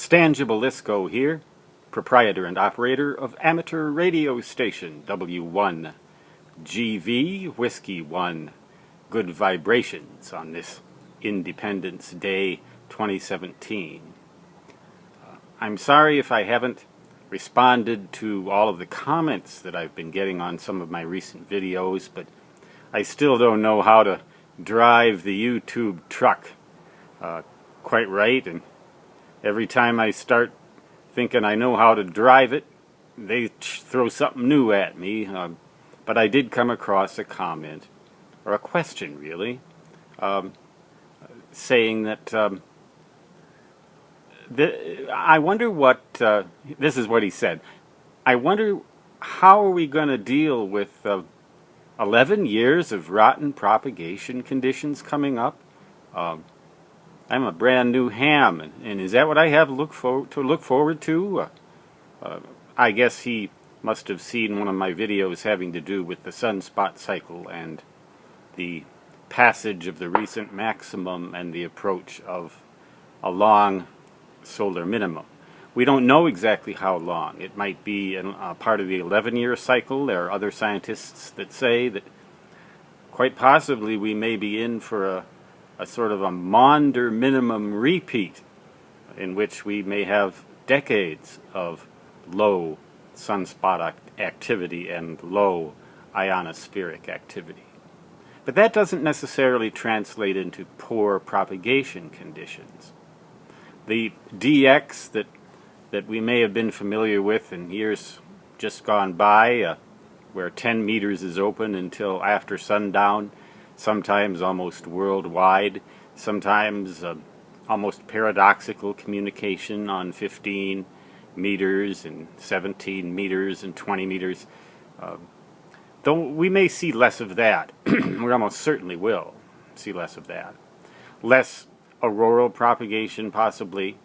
Stan Gibilisco here, proprietor and operator of amateur radio station W1 GV Whiskey 1. Good vibrations on this Independence Day 2017. I'm sorry if I haven't responded to all of the comments that I've been getting on some of my recent videos, but I still don't know how to drive the YouTube truck quite right, and every time I start thinking I know how to drive it, they throw something new at me. But I did come across a comment, or a question really, saying that I wonder what, this is what he said, I wonder how are we going to deal with 11 years of rotten propagation conditions coming up? I'm a brand new ham, and is that what I have to look forward to? I guess he must have seen one of my videos having to do with the sunspot cycle and the passage of the recent maximum and the approach of a long solar minimum. We don't know exactly how long. It might be a part of the 11-year cycle. There are other scientists that say that quite possibly we may be in for a sort of a Maunder minimum repeat, in which we may have decades of low sunspot activity and low ionospheric activity. But that doesn't necessarily translate into poor propagation conditions. The DX that we may have been familiar with in years just gone by, where 10 meters is open until after sundown, sometimes almost worldwide, sometimes almost paradoxical communication on 15 meters and 17 meters and 20 meters. Though we may see less of that, we almost certainly will see less of that. Less auroral propagation possibly,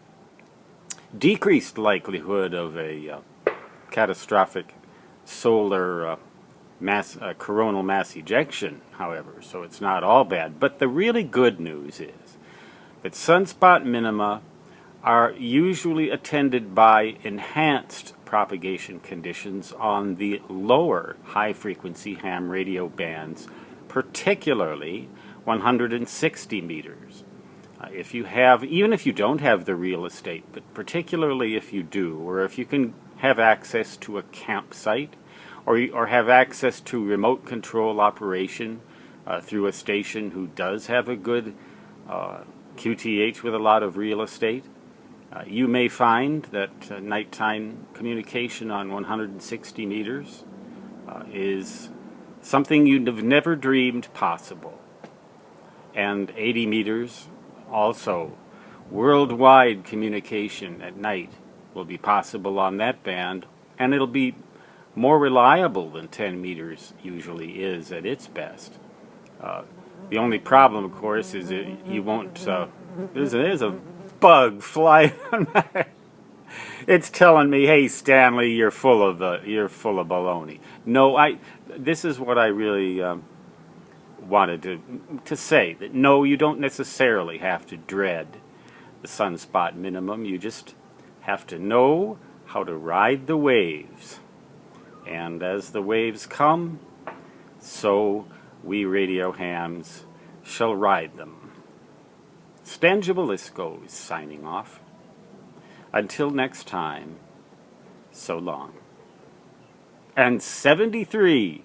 decreased likelihood of a catastrophic solar coronal mass ejection, however, so it's not all bad. But the really good news is that sunspot minima are usually attended by enhanced propagation conditions on the lower high-frequency ham radio bands, particularly 160 meters. If you have, even if you don't have the real estate, but particularly if you do, or if you can have access to a campsite, or have access to remote control operation through a station who does have a good QTH with a lot of real estate, you may find that nighttime communication on 160 meters is something you'd have never dreamed possible. And 80 meters also, worldwide communication at night will be possible on that band, and it'll be more reliable than 10 meters usually is at its best. The only problem, of course, is that you won't. There's a bug flying on my. It's telling me, "Hey, Stanley, you're full of baloney." No, this is what I really wanted to say. That no, you don't necessarily have to dread the sunspot minimum. You just have to know how to ride the waves. And as the waves come, so we radio hams shall ride them. Stan Gibilisco is signing off. Until next time, so long. And 73